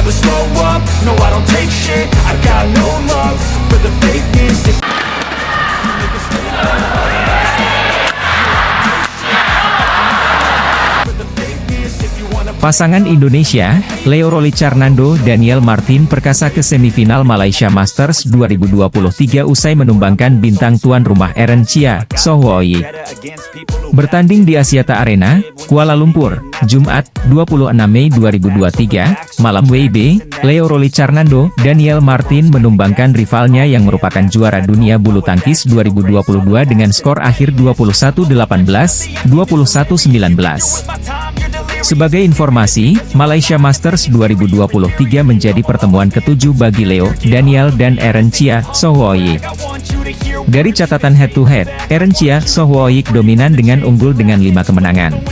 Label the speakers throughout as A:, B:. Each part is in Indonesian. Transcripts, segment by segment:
A: never slow up, no I don't take shit. I got no love for the fakeness.
B: Pasangan Indonesia, Leo Rolicarnando Daniel Martin Perkasa ke semifinal Malaysia Masters 2023 usai menumbangkan bintang tuan rumah Eren Chia, Soh Woyik. Bertanding di Axiata Arena, Kuala Lumpur, Jumat, 26 Mei 2023, malam WIB, Leo Rolicarnando Daniel Martin menumbangkan rivalnya yang merupakan juara dunia bulu tangkis 2022 dengan skor akhir 21-18, 21-19. Sebagai informasi, Malaysia Masters 2023 menjadi pertemuan ketujuh bagi Leo, Daniel dan Eren Chia, Soh Woyik. Dari catatan head-to-head, Eren Chia, Soh Woyik dominan dengan unggul dengan 5 kemenangan.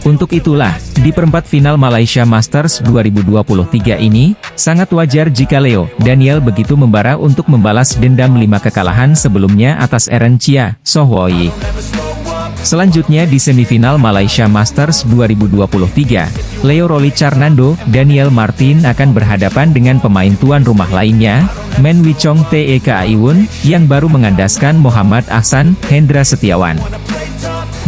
B: Untuk itulah, di perempat final Malaysia Masters 2023 ini, sangat wajar jika Leo, Daniel begitu membara untuk membalas dendam 5 kekalahan sebelumnya atas Eren Chia, Soh Woyik. Selanjutnya di semifinal Malaysia Masters 2023, Leo Rolicarnando Daniel Martin akan berhadapan dengan pemain tuan rumah lainnya, Men Wichong Taek Aiwon, yang baru mengandaskan Muhammad Ahsan Hendra Setiawan.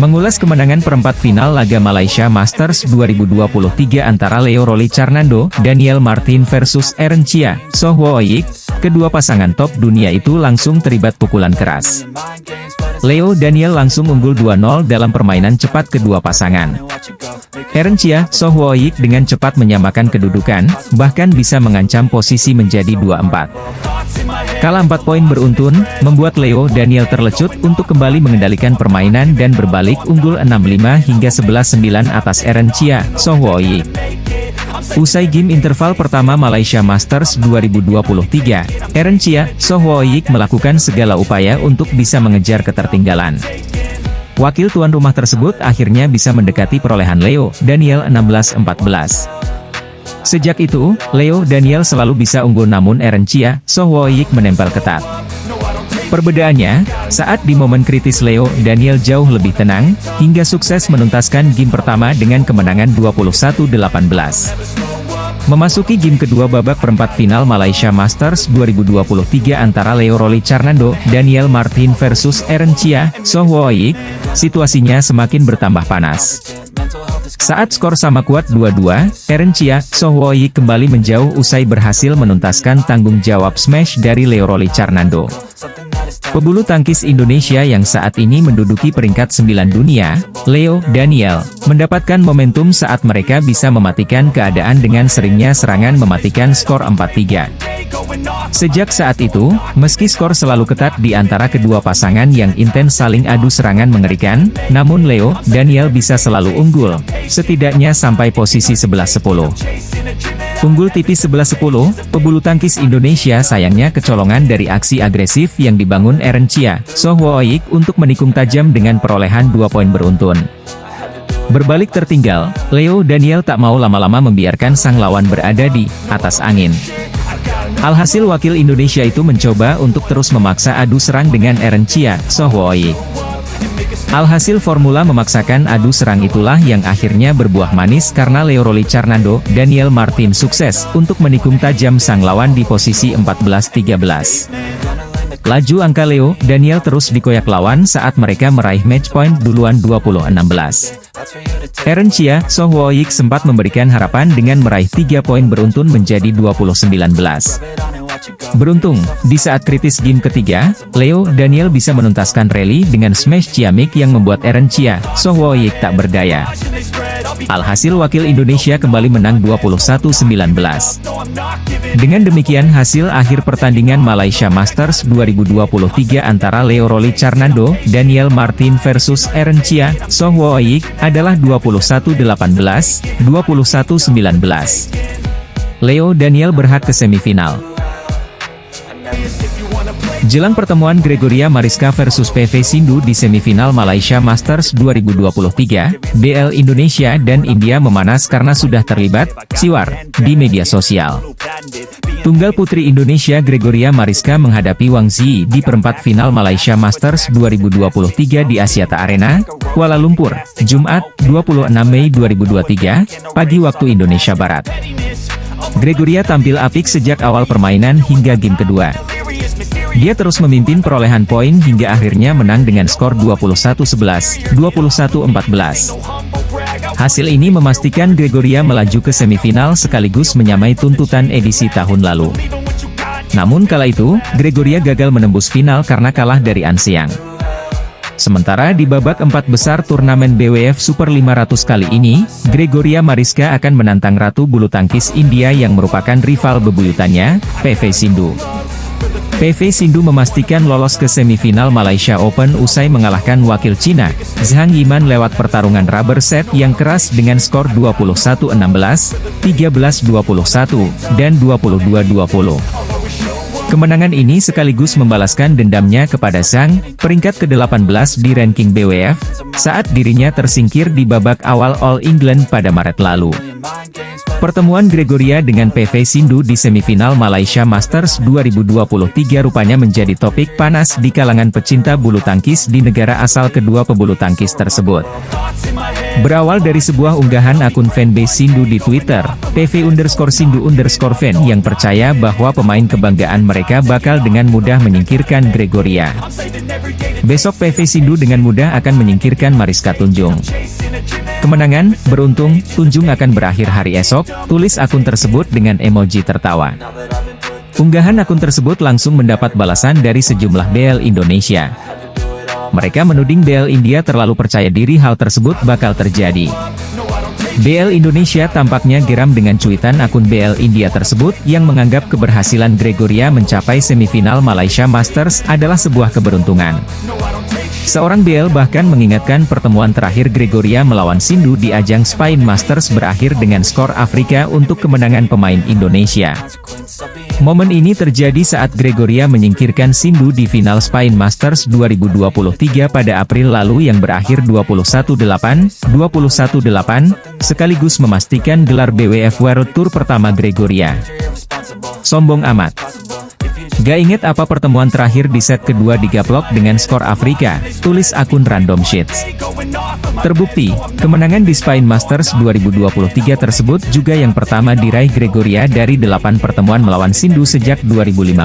B: Mengulas kemenangan perempat final laga Malaysia Masters 2023 antara Leo Rolicarnando Daniel Martin versus Eren Chia, Soh Woyik, kedua pasangan top dunia itu langsung terlibat pukulan keras. Leo Daniel langsung unggul 2-0 dalam permainan cepat kedua pasangan. Eren Chia, Soh Woyik dengan cepat menyamakan kedudukan, bahkan bisa mengancam posisi menjadi 2-4. Kalah 4 poin beruntun, membuat Leo Daniel terlecut untuk kembali mengendalikan permainan dan berbalik unggul 6-5 hingga 11-9 atas Eren Chia, Soh Woyik. Usai game interval pertama Malaysia Masters 2023, Eren Chia, Soh Woyik melakukan segala upaya untuk bisa mengejar ketertinggalan. Wakil tuan rumah tersebut akhirnya bisa mendekati perolehan Leo Daniel 16-14. Sejak itu, Leo Daniel selalu bisa unggul namun Eren Chia, Soh Woyik menempel ketat. Perbedaannya, saat di momen kritis Leo Daniel jauh lebih tenang, hingga sukses menuntaskan game pertama dengan kemenangan 21-18. Memasuki game kedua babak perempat final Malaysia Masters 2023 antara Leo Rolicarnando Daniel Martin versus Eren Chia, Soh Woyik, situasinya semakin bertambah panas. Saat skor sama kuat 2-2, Eren Chia, Soh Woyik kembali menjauh usai berhasil menuntaskan tanggung jawab smash dari Leo Rolicarnando. Pebulu tangkis Indonesia yang saat ini menduduki peringkat 9 dunia, Leo Daniel, mendapatkan momentum saat mereka bisa mematikan keadaan dengan seringnya serangan mematikan skor 4-3. Sejak saat itu, meski skor selalu ketat di antara kedua pasangan yang intens saling adu serangan mengerikan, namun Leo Daniel bisa selalu unggul, setidaknya sampai posisi 11-10. Unggul tipis 11-10, pebulu tangkis Indonesia sayangnya kecolongan dari aksi agresif yang dibangun Eren Chia, Soh Woyik untuk menikung tajam dengan perolehan 2 poin beruntun. Berbalik tertinggal, Leo Daniel tak mau lama-lama membiarkan sang lawan berada di atas angin. Alhasil wakil Indonesia itu mencoba untuk terus memaksa adu serang dengan Eren Chia, Soh Woyik. Alhasil formula memaksakan adu serang itulah yang akhirnya berbuah manis karena Leo Rolicarnando Daniel Martin sukses untuk menikung tajam sang lawan di posisi 14-13. Laju angka Leo Daniel terus dikoyak lawan saat mereka meraih match point duluan 20-16. Eren Chia, Soh Woyik sempat memberikan harapan dengan meraih 3 poin beruntun menjadi 20-19. Beruntung, di saat kritis game ketiga, Leo Daniel bisa menuntaskan rally dengan smash ciamik yang membuat Eren Chia, Soh Woyik tak berdaya. Alhasil wakil Indonesia kembali menang 21-19. Dengan demikian hasil akhir pertandingan Malaysia Masters 2023 antara Leo Rolicarnando Daniel Martin versus Eren Chia, Soh Woyik adalah 21-18, 21-19. Leo Daniel berhak ke semifinal. Jelang pertemuan Gregoria Mariska versus PV Sindhu di semifinal Malaysia Masters 2023, BL Indonesia dan India memanas karena sudah terlibat siwar di media sosial. Tunggal putri Indonesia Gregoria Mariska menghadapi Wang Zi di perempat final Malaysia Masters 2023 di Axiata Arena, Kuala Lumpur, Jumat, 26 Mei 2023, pagi waktu Indonesia Barat. Gregoria tampil apik sejak awal permainan hingga game kedua. Dia terus memimpin perolehan poin hingga akhirnya menang dengan skor 21-11, 21-14. Hasil ini memastikan Gregoria melaju ke semifinal sekaligus menyamai tuntutan edisi tahun lalu. Namun kala itu, Gregoria gagal menembus final karena kalah dari An Xiang. Sementara di babak 4 besar turnamen BWF Super 500 kali ini, Gregoria Mariska akan menantang Ratu Bulu Tangkis India yang merupakan rival bebuyutannya, PV Sindhu. PV Sindhu memastikan lolos ke semifinal Malaysia Open usai mengalahkan wakil Cina, Zhang Yiman lewat pertarungan rubber set yang keras dengan skor 21-16, 13-21, dan 22-20. Kemenangan ini sekaligus membalaskan dendamnya kepada Zhang, peringkat ke-18 di ranking BWF, saat dirinya tersingkir di babak awal All England pada Maret lalu. Pertemuan Gregoria dengan PV Sindhu di semifinal Malaysia Masters 2023 rupanya menjadi topik panas di kalangan pecinta bulu tangkis di negara asal kedua pebulu tangkis tersebut. Berawal dari sebuah unggahan akun fanbase Sindhu di Twitter, PV_Sindhu_fan yang percaya bahwa pemain kebanggaan mereka bakal dengan mudah menyingkirkan Gregoria. Besok PV Sindhu dengan mudah akan menyingkirkan Mariska Tunjung. Kemenangan, beruntung, Tunjung akan berakhir hari esok, tulis akun tersebut dengan emoji tertawa. Unggahan akun tersebut langsung mendapat balasan dari sejumlah BL Indonesia. Mereka menuding BL India terlalu percaya diri hal tersebut bakal terjadi. BL Indonesia tampaknya geram dengan cuitan akun BL India tersebut yang menganggap keberhasilan Gregoria mencapai semifinal Malaysia Masters adalah sebuah keberuntungan. Seorang BL bahkan mengingatkan pertemuan terakhir Gregoria melawan Sindhu di ajang Spain Masters berakhir dengan skor Afrika untuk kemenangan pemain Indonesia. Momen ini terjadi saat Gregoria menyingkirkan Sindhu di final Spain Masters 2023 pada April lalu yang berakhir 21-8, 21-8, sekaligus memastikan gelar BWF World Tour pertama Gregoria. Sombong amat. Gak inget apa pertemuan terakhir di set kedua digaplok dengan skor Afrika, tulis akun Random Sheets. Terbukti, kemenangan di Spain Masters 2023 tersebut juga yang pertama diraih Gregoria dari 8 pertemuan melawan Sindhu sejak 2015.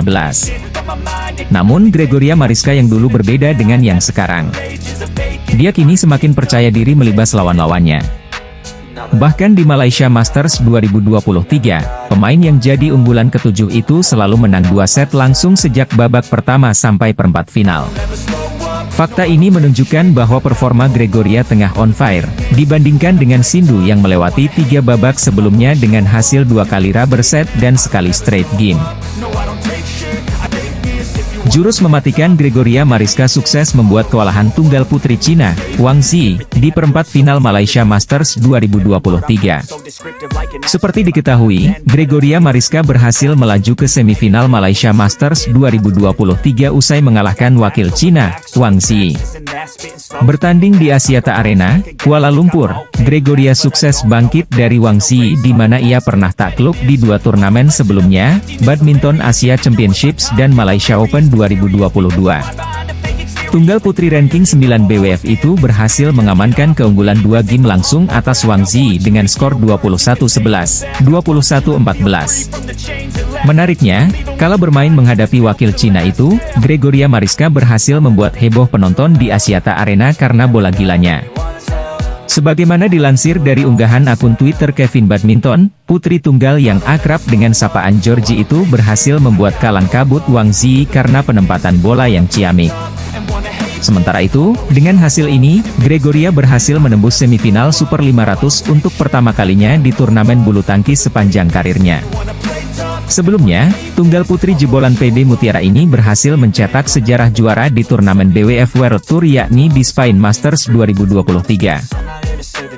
B: Namun Gregoria Mariska yang dulu berbeda dengan yang sekarang. Dia kini semakin percaya diri melibas lawan-lawannya. Bahkan di Malaysia Masters 2023, pemain yang jadi unggulan ke-7 itu selalu menang 2 set langsung sejak babak pertama sampai perempat final. Fakta ini menunjukkan bahwa performa Gregoria tengah on fire, dibandingkan dengan Sindhu yang melewati 3 babak sebelumnya dengan hasil 2 kali rubber set dan sekali straight game. Jurus mematikan Gregoria Mariska sukses membuat kewalahan tunggal putri Cina, Wang Zi, di perempat final Malaysia Masters 2023. Seperti diketahui, Gregoria Mariska berhasil melaju ke semifinal Malaysia Masters 2023 usai mengalahkan wakil Cina, Wang Zi. Bertanding di Axiata Arena, Kuala Lumpur, Gregoria sukses bangkit dari Wang Zi di mana ia pernah takluk di 2 turnamen sebelumnya, Badminton Asia Championships dan Malaysia Open 2022. Tunggal putri ranking 9 BWF itu berhasil mengamankan keunggulan 2 game langsung atas Wang Zi dengan skor 21-11, 21-14. Menariknya, kala bermain menghadapi wakil Cina itu, Gregoria Mariska berhasil membuat heboh penonton di Axiata Arena karena bola gilanya. Sebagaimana dilansir dari unggahan akun Twitter Kevin Badminton, putri tunggal yang akrab dengan sapaan Georgie itu berhasil membuat kalang kabut Wang Zi karena penempatan bola yang ciamik. Sementara itu, dengan hasil ini, Gregoria berhasil menembus semifinal Super 500 untuk pertama kalinya di turnamen bulu tangkis sepanjang karirnya. Sebelumnya, tunggal putri jebolan PB Mutiara ini berhasil mencetak sejarah juara di turnamen BWF World Tour yakni di Spain Masters 2023.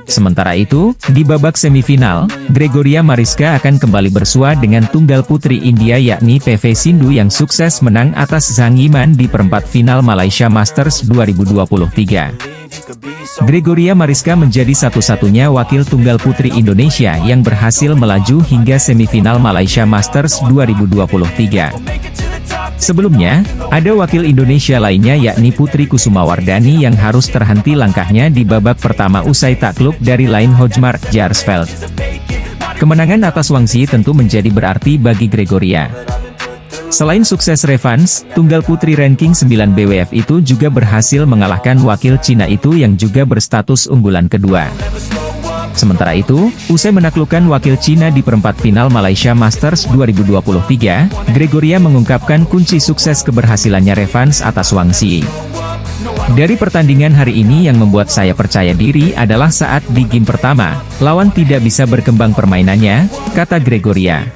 B: Sementara itu, di babak semifinal, Gregoria Mariska akan kembali bersua dengan tunggal putri India yakni PV Sindhu yang sukses menang atas Zhang Yiman di perempat final Malaysia Masters 2023. Gregoria Mariska menjadi satu-satunya wakil tunggal putri Indonesia yang berhasil melaju hingga semifinal Malaysia Masters 2023. Sebelumnya, ada wakil Indonesia lainnya yakni Putri Kusumawardani yang harus terhenti langkahnya di babak pertama usai takluk dari Line Hojmark Jarsveld. Kemenangan atas Wang Xi tentu menjadi berarti bagi Gregoria. Selain sukses revanche, tunggal putri ranking 9 BWF itu juga berhasil mengalahkan wakil Cina itu yang juga berstatus unggulan kedua. Sementara itu, usai menaklukkan wakil Cina di perempat final Malaysia Masters 2023, Gregoria mengungkapkan kunci sukses keberhasilannya revanche atas Wang Xi. Dari pertandingan hari ini yang membuat saya percaya diri adalah saat di game pertama, lawan tidak bisa berkembang permainannya, kata Gregoria.